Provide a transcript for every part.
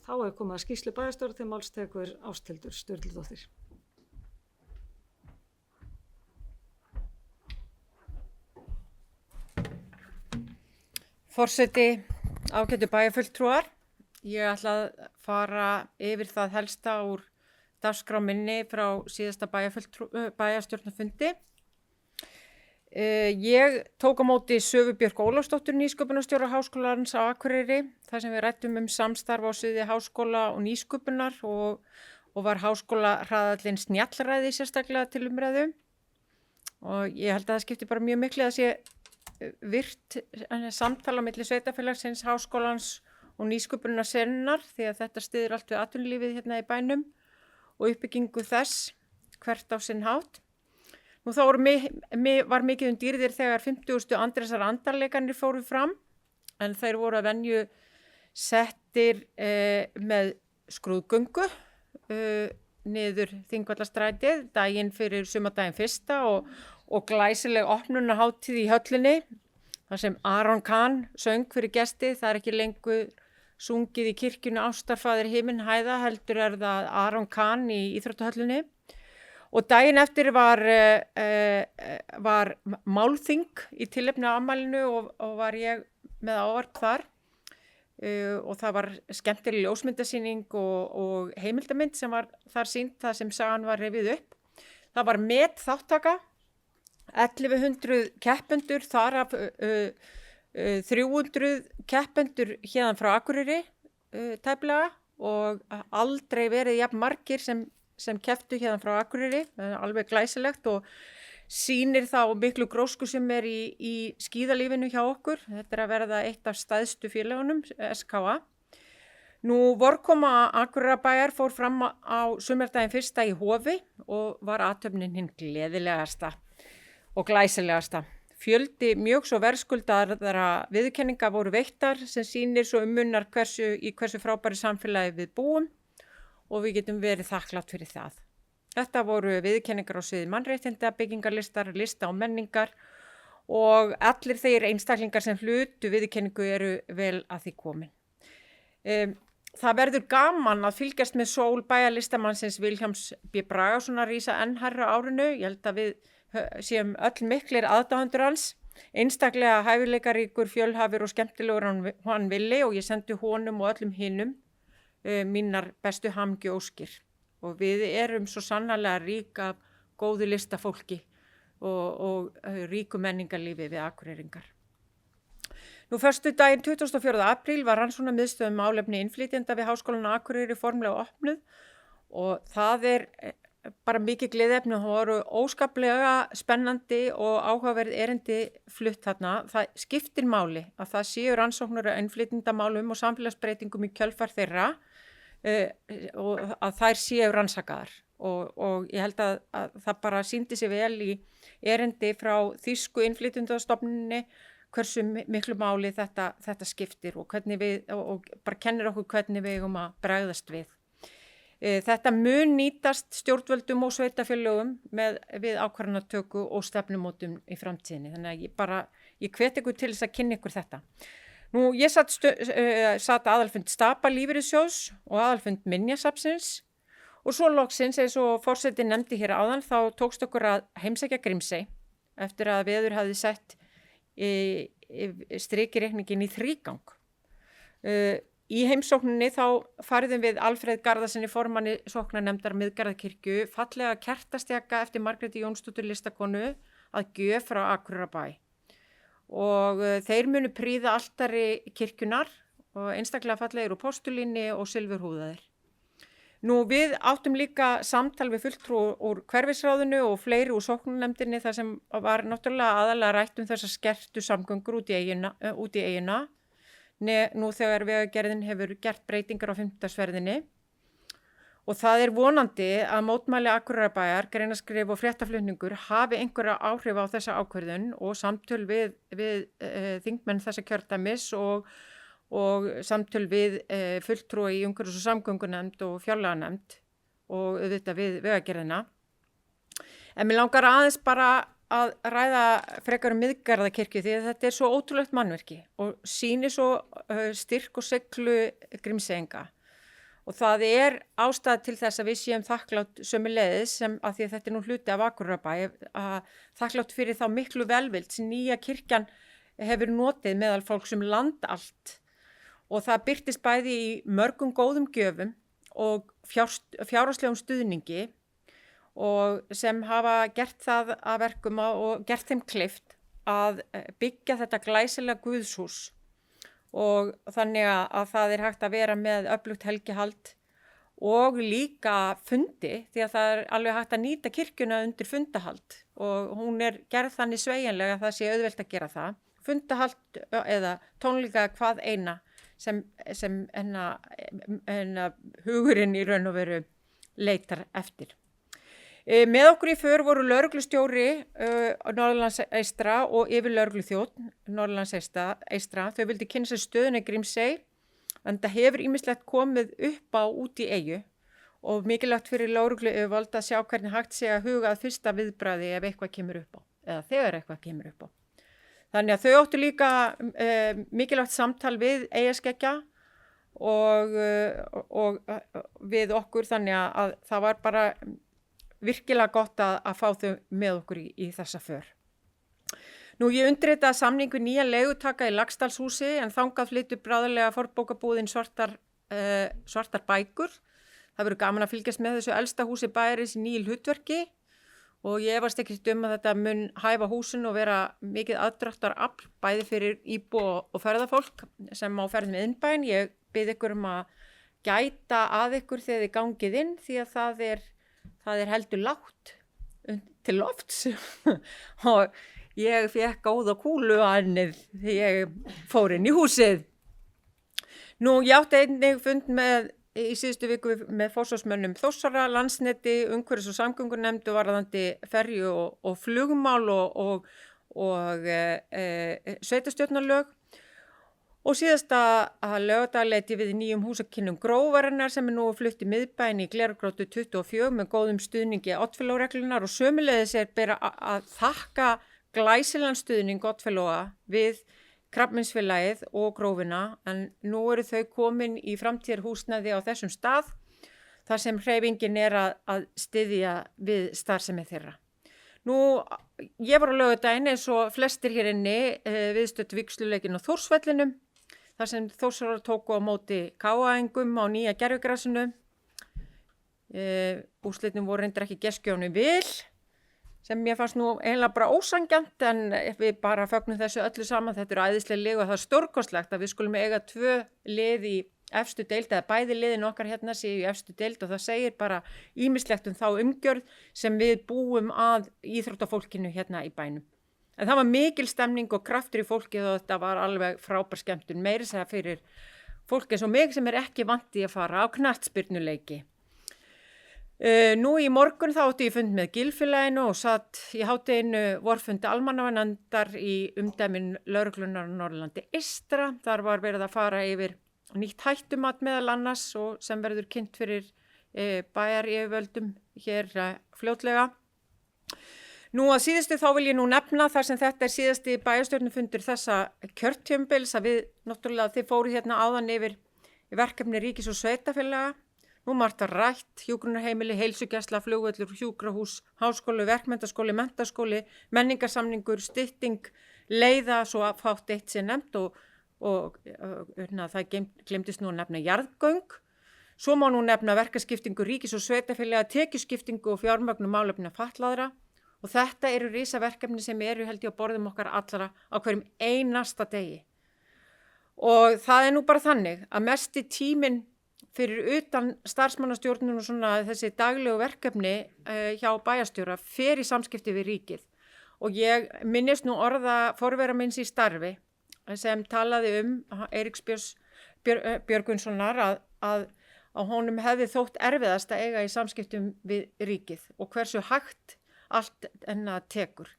Þá er komið að skýrslu bæjarstjóra til máls tekur Ásthildur Sturludóttir. Forseti, ágætu bæjarfulltrúar, ég ætla að fara yfir það helsta úr dagskrá minni frá síðasta bæjarstjórnarfundi. Ég tók á móti Söfu Björk Ólafsdóttur nýsköpunarstjóra Háskólans á Akureyri, þar sem við ræddum samstarf á sviði háskóla og nýsköpunar og var háskólahraðallinn Snjallræði sérstaklega til umræðu. Og ég held að það skipti bara mjög miklu að sé virt samtala milli sveitafélagsins, háskólans og nýsköpunarsenunnar, því að þetta styður allt við atvinnulífið hérna í bænum og uppbyggingu þess hvert á sinn hátt. Nú þá var mikið dýrðir þegar 50. Andrésar andarleikarnir fóru fram, en þeir voru að venju settir með skrúðgöngu niður Þingvallastrætið daginn fyrir sumardaginn 1. og glæsileg opnunarhátíð í höllinni, þar sem Aron Kahn söng fyrir gesti. Það er ekki lengur sungið í kirkjunni Ástarfaðir himinhæða, heldur er það Aron Kahn í íþróttahöllinni. Og daginn eftir var málþing í tilefni af afmælinu og var ég með ávarp þar. Og það var skemmtileg ljósmyndasýning og heimildamynd sem var þar sýnd, það sem sagan var rifið upp. Það var þáttaka, 1100 keppendur, þar af 300 keppendur hérðan frá Akureyri tæplega, og aldrei verið jafn margir sem kepptu hérna frá Akureyri, alveg glæsilegt og sýnir þá miklu grósku sem er í skíðalífinu hjá okkur. Þetta er að verða eitt af stæðstu félagunum, SKA. Nú vorkoma Akureyrarbæjar fór fram á sumardaginn 1. í Hofi og var athöfnin hinn gleðilegasta og glæsilegasta. Fjöldi mjög svo verðskuldaðra viðurkenninga voru veittar sem sýnir svo munnar í hversu frábæri samfélagi við búum, og við getum verið þakklátt fyrir það. Þetta voru viðurkenningar á sviði mannréttinda, byggingarlistar, lista og menningar, og allir þeir einstaklingar sem hlutu viðurkenningu eru vel að því komin. Það verður gaman að fylgjast með sól bæjarlistamannsins Vilhjálms B. Bragasonar rísa enn hærra á árinu. Ég held að við séum öll miklir aðdáendur hans. Einstaklega hæfileikaríkur, fjölhæfur og skemmtilegur hann Villi, og ég sendi honum og öllum hinum mínar bestu hamingjuóskir. Og við erum svo sannarlega rík af góðu listafólki og ríku menningarlífi við Akureyringar. Nú föstudaginn 24. apríl var rannsóknarmiðstöð málefni innflytjenda við Háskólann á Akureyri formlega opnuð, og það er bara mikið gleðiefni. Það voru óskaplega spennandi og áhugaverð erindi flutt þarna. Það skiptir máli að það séu rannsóknir á innflytjendamálum og samfélagsbreytingum í kjölfar þeirra, og að þær séu rannsakaðar, og ég held að það bara sýndi sig vel í erindi frá þýsku innflytjendastofnuninni hversu miklu máli þetta skiptir, og bara kennir okkur hvernig við eigum að bregðast við. Þetta mun nýtast stjórnvöldum og sveitafélögum við ákvarðanatöku og stefnumótum í framtíðinni. Þannig að ég hvet ykkur til þess að kynna ykkur þetta. Nú, ég satt aðalfund Stapa lífeyrissjóðs og aðalfund Minjasafnsins, og svo loksins, eins og forseti nefndi hér áðan, þá tókst okkur að heimsækja Grímsey eftir að veður hafði sett strikireikningin í þrígang. Í heimsókninni þá færðum við Alfreð Garðarsinni, formanni sóknarnefndar Miðgarðakirkju, fallega kertastjaka eftir Margréti Jónsdóttur listakonu að gjöf frá Akureyrarbæ. Og þeir munu prýða altari kirkjunar og einstaklega fallegir úr postulíni og silfurhúðaðir. Nú, við áttum líka samtal við fulltrú úr hverfisráðinu og fleiri úr sóknarnefndinni, þar sem var náttúrulega aðalega rætt þessar skertu samgöngur út í eyjuna. Nú þegar Vegagerðin hefur gert breytingar á fimmtudagsferðinni. Og það er vonandi að mótmæli Akureyrarbæjar, greinaskrif og fréttaflutningur hafi einhverja áhrif á þessa ákvörðun, og samtöl við þingmenn þessa kjördæmis og samtöl við fulltrúa í umhverfis- og samgöngunefnd og fjárlaganefnd og auðvitað við Vegagerðina. En mig langar aðeins bara að ræða frekar Miðgarðakirkju, því að þetta er svo ótrúlegt mannverki og sýnir svo styrk og seglu Grímseyinga. Og það ástæða til þess að við séum þakklátt sömuleiðis sem að því að þetta nú hluti af Akureyrarbæ að þakklátt fyrir þá miklu velvild sem nýja kirkjan hefur notið meðal fólks land allt og það birtist bæði í mörgum góðum gjöfum og fjárhagslegum stuðningi og sem hafa gert það að verkum og gert þeim kleift að byggja þetta glæsilega guðshús og þannig að það hægt að vera með öflugt helgihald og líka fundi því að það alveg hægt að nýta kirkjuna undir fundahald og hún gerð þannig sveigjanlega að það sé auðvelt að gera það. Fundahald eða tónleika hvað eina sem hugurinn í raun og veru leitar eftir. Með okkur í för voru lögreglustjóri Norðurlands eystra og yfirlögregluþjónn Norðurlands eystra. Þau vildu kynna sér stöðuna í Grímsey en það hefur ýmislegt komið upp á út í eyju og mikilvægt fyrir lögregluyfirvöld að sjá hvernig hægt sé að huga að fyrsta viðbragði ef eitthvað kemur upp á eða þegar eitthvað kemur upp á. Þannig að þau áttu líka mikilvægt samtal við eyjaskeggja og við okkur þannig að það var bara virkilega gott að fá þau með okkur í þessa för. Nú ég undirritaði samning við nýja leigutaka í Laxdalshúsi en þangað flytur bráðarlega fornbókabúðin svartar bækur. Það verður gaman að fylgjast með þessu elsta húsi bæjarins í nýju hlutverki og ég efast ekki að þetta mun hæfa húsin og vera mikið aðdráttarafl bæði fyrir íbúa og ferðafólk sem á ferð með innbæn. Ég bið ykkur að gæta að ykkur þegar þið gangið inn því að það er heldur lágt til lofts og ég fékk góða kúlu að ennið þegar ég fór inn í húsið. Nú ég átti einnig fund í síðustu viku með forsvarsmönnum Þórsara, Landsneti, umhverfis- og samgöngunefnd varðandi ferju og flugmál og sveitarstjórnarlög. Og síðasta laugardag leiti við nýjum húsakynnum Grófarinnar sem nú flutt í miðbæinn í Glerárgötu 24 með góðum stuðningi Oddfellow-reglunnar og sömuleiðis bera að þakka glæsilegan stuðning Oddfellowa við Krabbameinsfélagið og Grófina en nú eru þau komin í framtíðarhúsnæði á þessum stað þar sem hreyfingin að styðja við starfsemi þeirra. Nú, ég var á laugardaginn eins og flestir hér inni viðstödd vígsluleikinn á Þórsvellinum þar sem Þórsarar tóku á móti KA-ingum á nýja gervigrasinu. Úrslitin voru reyndar ekki gestgjöfnum vil sem mér fannst nú eiginlega bara ósanngjarnt en við bara fögnum þessu öllu saman. Þetta eru æðisleg lið og það er stórkostlegt að við skulum eiga 2 lið í efstu deild eða bæði liðin okkar hérna séu í efstu deild og það segir bara ýmislegt þá umgjörð sem við búum að íþróttafólkinu hérna í bænum. En það var mikil stemning og kraftur í fólkið og þetta var alveg frábær skemmtun meira segja fyrir fólk eins og mig sem ekki vant í að fara á knattspyrnuleiki. Nú í morgun þá átti ég fund með Gilfélaginu og satt í hádeginu vorfundi almannavarnanefndar í umdæmin lögreglunnar á Norðurlandi eystra. Þar var verið að fara yfir nýtt hættumat meðal annars og sem verður kynnt fyrir bæjaryfirvöldum hér fljótlega. Nú að síðustu þá vil ég nú nefna þar sem þetta síðasti bæjarstjórnarfundur þessa kjörtímabils að við náttúrulega þið fóru hérna áðan yfir verkefni ríkis og sveitarfélaga. Nú margt að rætt, hjúkrunarheimili, heilsugæsla, flugvöllur, hjúkrahús, háskóli, verkmenntaskóli, menntaskóli, menningarsamningur, stytting, leiða, svo fátt eitt sé nefnt og það glemdist nú að nefna jarðgöng. Svo má nú nefna verkaskiptingu ríkis og sveitarfélaga, tekjuskiptingu og fjármögnun málefna fatlaðra og þetta eru risaverkefni sem eru held ég á borðum okkar allra á hverjum einasta degi. Og það nú bara þannig að mesti tíminn fyrir utan starfsmannastjórnun og svona þessi daglegu verkefni hjá bæjarstjóra fer í samskipti við ríkið. Og ég minnist nú orða forvera minns í starfi sem talaði Eiríks Björgvinssonar að honum hefði þótt erfiðast að eiga í samskiptum við ríkið og hversu hægt allt enna tekur.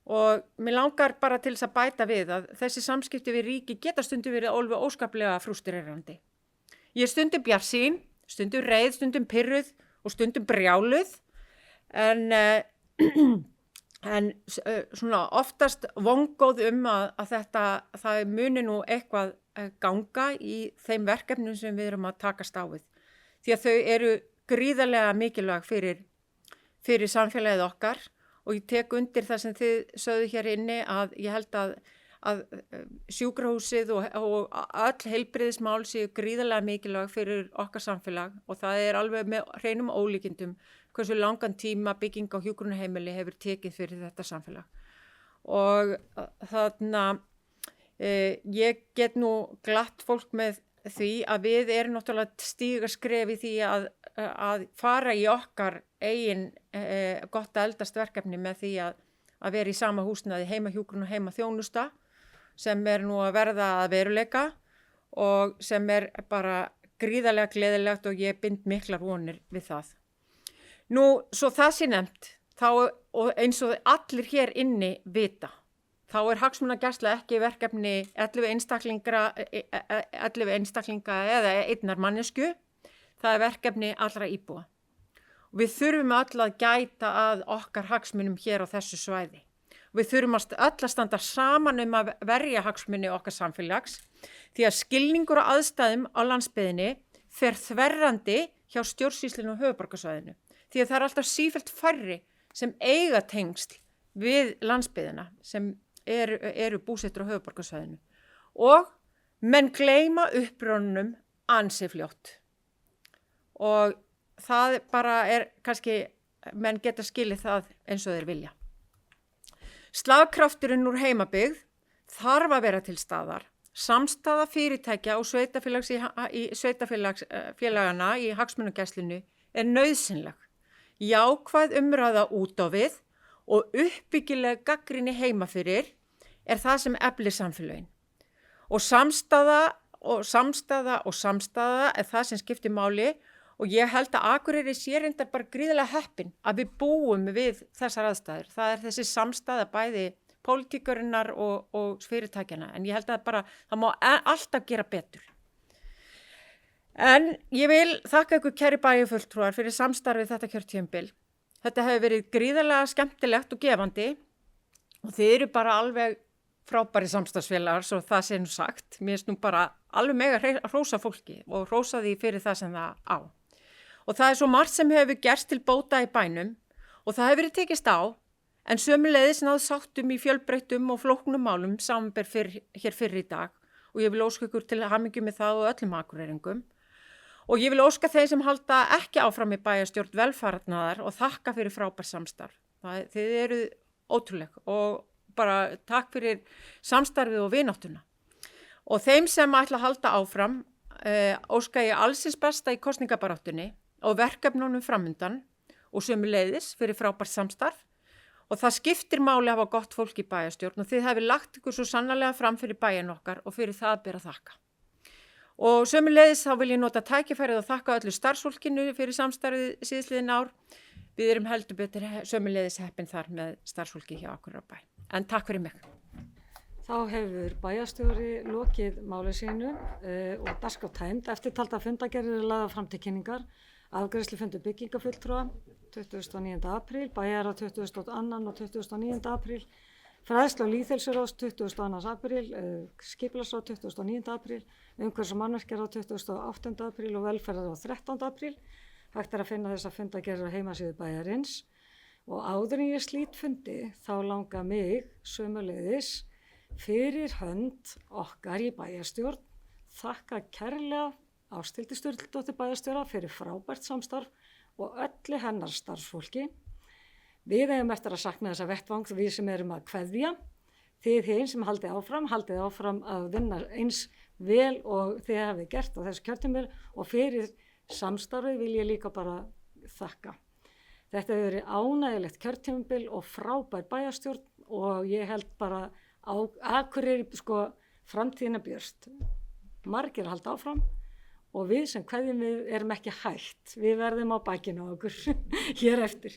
Og mér langar bara til þess að bæta við að þessi samskipti við ríkið geta stundum verið alveg óskaplega frústrerandi. Ég er stundum bjartsýn, stundum reið, stundum pirruð og stundum brjáluð en svona oftast vongóð að það muni nú eitthvað ganga í þeim verkefnum sem við erum að takast á við. því að þau eru gríðarlega mikilvæg fyrir samfélagið okkar og ég tek undir það sem þið sögðu hér inni að ég held að sjúkrahúsið og öll heilbrigðismál séu gríðarlega mikilvæg fyrir okkar samfélag og það alveg með hreinum ólíkindum hversu langan tíma bygging á hjúkrunarheimili hefur tekið fyrir þetta samfélag. Og þarna ég get nú glatt fólk með því að við erum náttúrulega stíga skref í því að fara í okkar eigin gott að eldast verkefni með því að vera í sama húsnæði heimahjúkrun og heimaþjónusta sem nú að verða að veruleika og sem bara gríðarlega gleðilegt og ég bind miklar vonir við það. Nú, svo það sé nefnt, þá og eins og allir hér inni vita, þá hagsmunagæsla ekki verkefni 11 einstaklinga eða einnar mannesku, það verkefni allra íbúa. Og við þurfum öll að gæta að okkar hagsmunum hér á þessu svæði. Við þurfum öll að standa saman að verja hagsmuni okkar samfélags því að skilningur og aðstæðum á landsbyggðinni fer þverrandi hjá stjórnsýslunni á höfuðborgarsvæðinu. Því að það alltaf sífellt færri sem eiga tengsl við landsbyggðina sem eru búsettur á höfuðborgarsvæðinu. Og menn gleyma upprunanum ansi fljótt. Og það bara kannski, menn geta skilið það eins og þeir vilja. Slagkrafturinn úr heimabyggð þarf að vera til staðar. Samstaða fyrirtækja og sveitafélagana í hagsmunagæslunni nauðsynleg. Jákvæð umræða út á við og uppbyggileg gagnrýni heima fyrir það sem eflir samfélögin. Og samstaða það sem skiptir máli og ég held að Akureyri sé reyndar bara gríðarlega heppin að við búum við þessar aðstæður. Það þessi samstaða bæði pólitíkurinnar og fyrirtækjana en ég held að það má alltaf gera betur. En ég vil þakka ykkur kæri bæjarfulltrúar fyrir samstarfið þetta kjörtímabil. Þetta hefur verið gríðarlega skemmtilegt og gefandi og þið eru bara alveg frábæri samstarfsfélagar svo það sé nú sagt. Mér finnst nú bara alveg mega að hrósa fólki og hrósa því fyrir það sem það á. Og það svo margt sem hefur gerst til bóta í bænum og það hefur verið tekist á en sömuleiðis náð sáttum í fjölbreyttum og flóknum málum samanber hér fyrr í dag og ég vil óska ykkur til hamingju með það og öllum akureyringum. Og ég vil óska þeir sem halda ekki áfram í bæjarstjórn velfarnaðar og þakka fyrir frábær samstarf. Þið eru ótrúleg og bara takk fyrir samstarfið og vináttuna. Og þeim sem ætla að halda áfram óska ég allsins besta í kosningabaráttunni og verkefnunum framundan og sömuleiðis fyrir frábært samstarf. Og það skiptir máli að hafa gott fólk í bæjarstjórn og þið hefur lagt ykkur svo sannarlega fram fyrir bæjan okkar og fyrir það ber að þakka. Og sömuleiðis þá vil ég nota tækifærið og þakka öllu starfsfólkinu fyrir samstarfið síðastliðin ár. Við erum heldur betur sömuleiðis heppin þar með starfsfólki hjá Akureyrarbæ. En takk fyrir mig. Þá hefur bæjarstjóri lokið máli sínu og dagskrá tæmd. Eftirtalda fundagerðir lagðar fram til kynningar. Afgreiðslufundur byggingafulltrúa 29. apríl, bæjar á 22. og 29. apríl. Fræðslu og lýðheilsuráðs 22. apríl, skipulagsráð 29. apríl, umhverfis- og mannvirkjaráð á 28. apríl og velferðar á 13. apríl. Hægt að finna þessa fundagerðir á heimasíðu bæjarins. Og áður en ég slít fundi þá langar mig sömuleiðis fyrir hönd okkar í bæjarstjórn þakka kærlega Ásthildi Sturludóttur bæjarstjóra fyrir frábært samstarf og öllu hennar starfsfólki. Við eigum eftir að sakna þessa vettvang við sem erum að kveðja. Þið hinn sem haldið áfram að vinna eins vel og þið hafið gert á þessu kjörtímabil og fyrir samstarfið vil ég líka bara þakka. Þetta hefur verið ánægilegt kjörtímabil og frábær bæjarstjórn og ég held bara á Akureyri framtíðina björt. Margir halda áfram og við sem kveðjum við erum ekki hætt. Við verðum á bakinu á okkur hér eftir.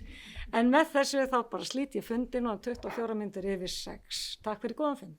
En með þessu þá bara slít ég fundin og 24 mínútur yfir 6. Takk fyrir góðan fund.